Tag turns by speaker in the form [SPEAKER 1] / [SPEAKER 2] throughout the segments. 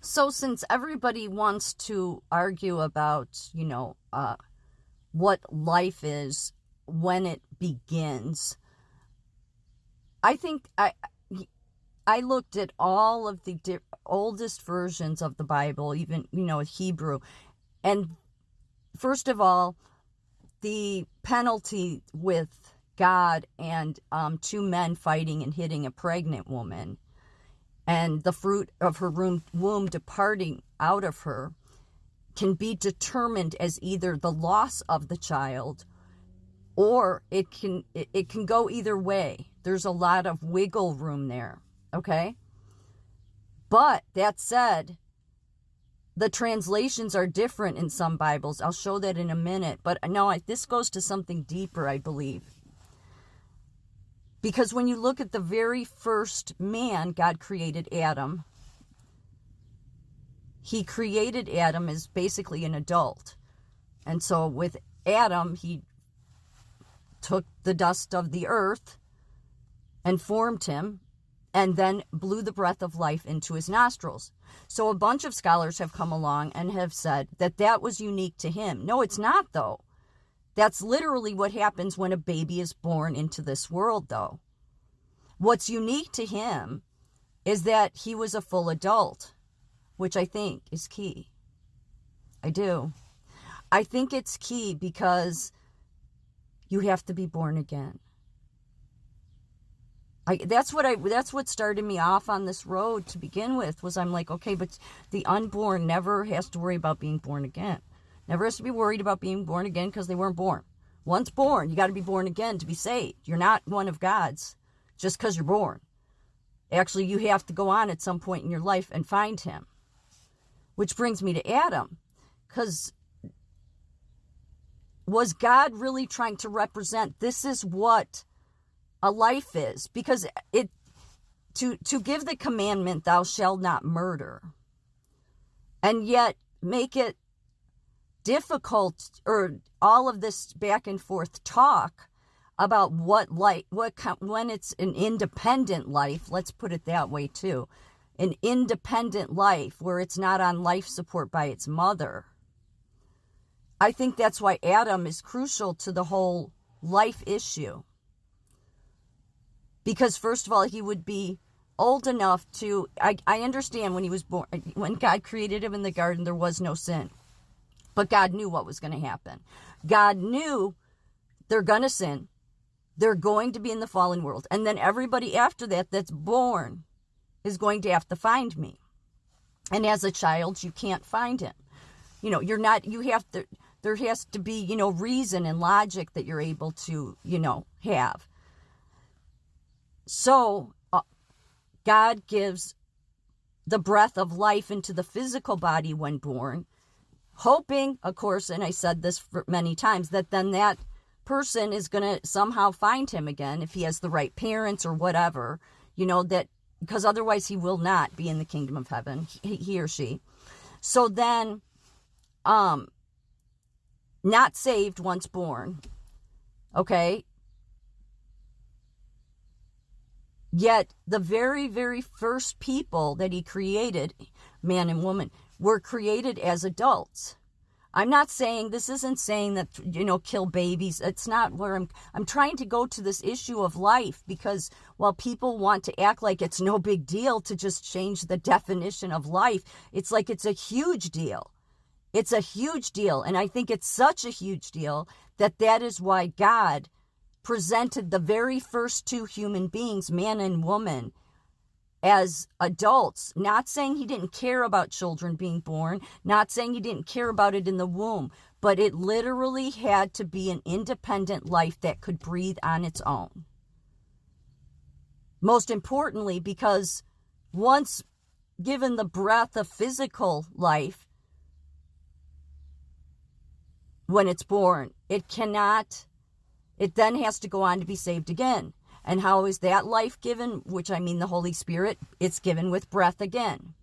[SPEAKER 1] So since everybody wants to argue about, what life is when it begins, I think I looked at all of the oldest versions of the Bible, even, Hebrew. And first of all, the penalty with God and two men fighting and hitting a pregnant woman, and the fruit of her womb departing out of her, can be determined as either the loss of the child, or it can go either way. There's a lot of wiggle room there, okay? But that said, the translations are different in some Bibles. I'll show that in a minute. But no, this goes to something deeper, I believe. Because when you look at the very first man, God created Adam. He created Adam as basically an adult. And so with Adam, he took the dust of the earth and formed him, and then blew the breath of life into his nostrils. So a bunch of scholars have come along and have said that that was unique to him. No, it's not, though. That's literally what happens when a baby is born into this world, though. What's unique to him is that he was a full adult, which I think is key. I do. I think it's key because you have to be born again. That's what started me off on this road to begin with, was I'm like, okay, but the unborn never has to worry about being born again. Never has to be worried about being born again because they weren't born. Once born, you got to be born again to be saved. You're not one of God's just because you're born. Actually, you have to go on at some point in your life and find him. Which brings me to Adam. Because was God really trying to represent this is what a life is? Because to give the commandment, thou shalt not murder, and yet make it difficult, or all of this back and forth talk about when it's an independent life, let's put it that way too, an independent life where it's not on life support by its mother. I think that's why Adam is crucial to the whole life issue. Because first of all, he would be old enough to, I understand when he was born, when God created him in the garden, there was no sin. But God knew what was going to happen. God knew they're going to sin. They're going to be in the fallen world. And then everybody after that that's born is going to have to find me. And as a child, you can't find him. There has to be, reason and logic that you're able to, have. So, God gives the breath of life into the physical body when born, hoping, of course, and I said this many times, that then that person is going to somehow find him again if he has the right parents or whatever, because otherwise he will not be in the kingdom of heaven, he or she. So then, not saved once born, okay? Yet the very, very first people that he created, man and woman, were created as adults. I'm not saying, this isn't saying that, kill babies. It's not where I'm trying to go to this issue of life, because while people want to act like it's no big deal to just change the definition of life, it's like it's a huge deal. It's a huge deal. And I think it's such a huge deal that is why God presented the very first two human beings, man and woman, as adults. Not saying he didn't care about children being born, not saying he didn't care about it in the womb, but it literally had to be an independent life that could breathe on its own. Most importantly, because once given the breath of physical life, when it's born, it then has to go on to be saved again. And how is that life given? Which I mean the Holy Spirit, it's given with breath again.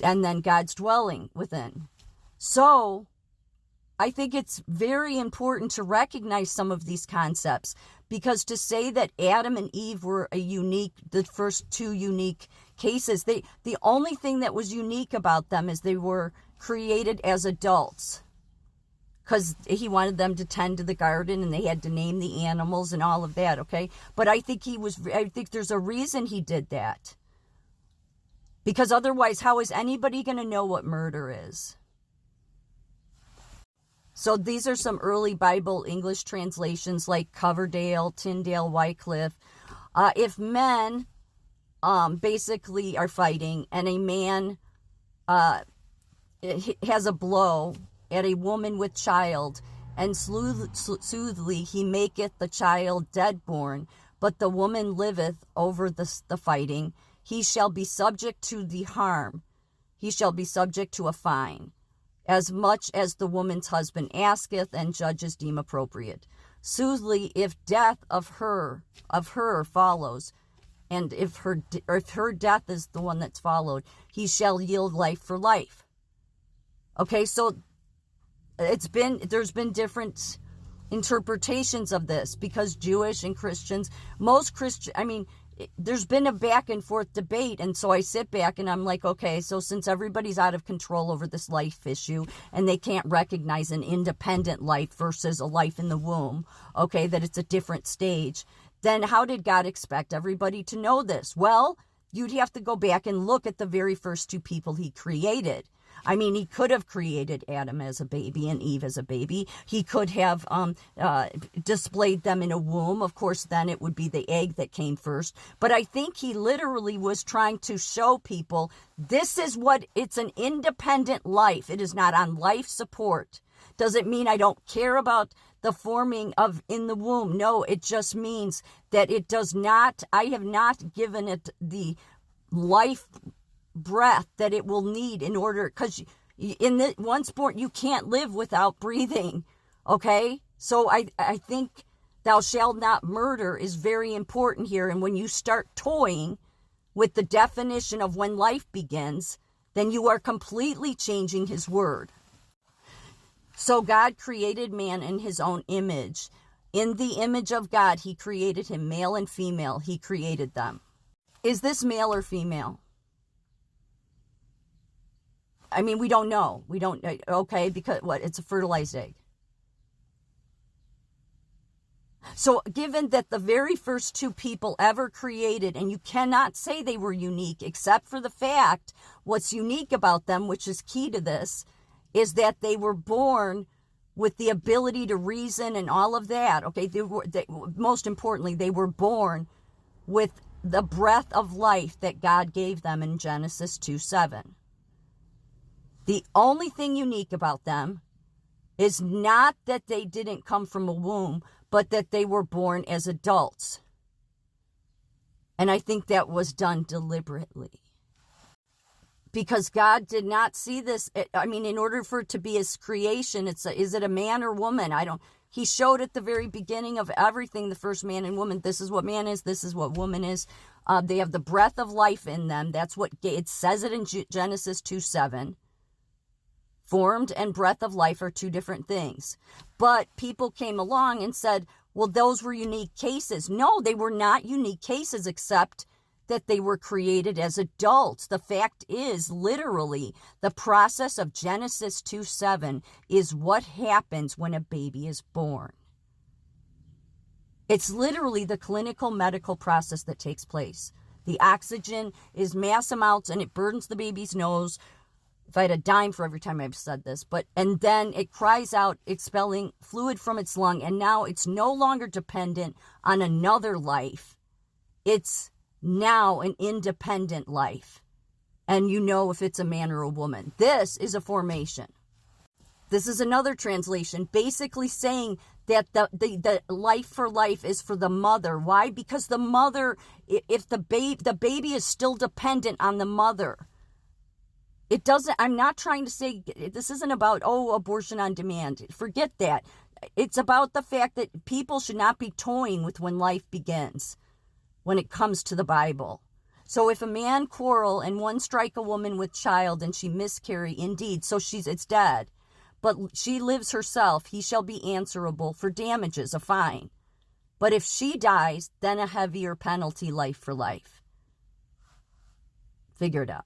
[SPEAKER 1] And then God's dwelling within. So I think it's very important to recognize some of these concepts, because to say that Adam and Eve were the first two unique cases. The only thing that was unique about them is they were created as adults, because he wanted them to tend to the garden and they had to name the animals and all of that, okay? But I think there's a reason he did that. Because otherwise, how is anybody going to know what murder is? So these are some early Bible English translations like Coverdale, Tyndale, Wycliffe. If men basically are fighting and a man has a blow at a woman with child, and soothly he maketh the child dead born, but the woman liveth over the fighting, he shall be subject to the harm. He shall be subject to a fine, as much as the woman's husband asketh, and judges deem appropriate. Soothly, if death of her follows, and if her death is the one that's followed, he shall yield life for life. Okay, so there's been different interpretations of this, because Jewish and Christians, there's been a back and forth debate, and so I sit back and I'm like, okay, so since everybody's out of control over this life issue and they can't recognize an independent life versus a life in the womb, okay, that it's a different stage, then how did God expect everybody to know this? Well, you'd have to go back and look at the very first two people he created. He could have created Adam as a baby and Eve as a baby. He could have displayed them in a womb. Of course, then it would be the egg that came first. But I think he literally was trying to show people, it's an independent life. It is not on life support. Does it mean I don't care about the forming of in the womb? No, it just means that I have not given it the life breath that it will need in order, because once born, you can't live without breathing, okay? So I think thou shalt not murder is very important here, and when you start toying with the definition of when life begins, then you are completely changing his word. So God created man in his own image. In the image of God, he created him, male and female, he created them. Is this male or female? We don't know. We don't, okay, because it's a fertilized egg. So given that the very first two people ever created, and you cannot say they were unique, except for the fact, what's unique about them, which is key to this, is that they were born with the ability to reason and all of that, okay? Most importantly, they were born with the breath of life that God gave them in Genesis 2:7. The only thing unique about them is not that they didn't come from a womb, but that they were born as adults. And I think that was done deliberately. Because God did not see this, in order for it to be his creation, is it a man or woman? He showed at the very beginning of everything, the first man and woman, this is what man is, this is what woman is. They have the breath of life in them. That's what, it says it in Genesis 2:7. Formed and breath of life are two different things. But people came along and said, well, those were unique cases. No, they were not unique cases, except that they were created as adults. The fact is, literally, the process of Genesis 2:7 is what happens when a baby is born. It's literally the clinical medical process that takes place. The oxygen is mass amounts and it burdens the baby's nose. If I had a dime for every time I've said this, and then it cries out, expelling fluid from its lung, and now it's no longer dependent on another life. It's now an independent life. And you know if it's a man or a woman. This is a formation. This is another translation, basically saying that the life for life is for the mother. Why? Because the mother, if the baby is still dependent on the mother. It doesn't, I'm not trying to say, this isn't about, abortion on demand. Forget that. It's about the fact that people should not be toying with when life begins, when it comes to the Bible. So if a man quarrel and one strike a woman with child and she miscarry, indeed, so it's dead. But she lives herself, he shall be answerable for damages, a fine. But if she dies, then a heavier penalty, life for life. figure it out.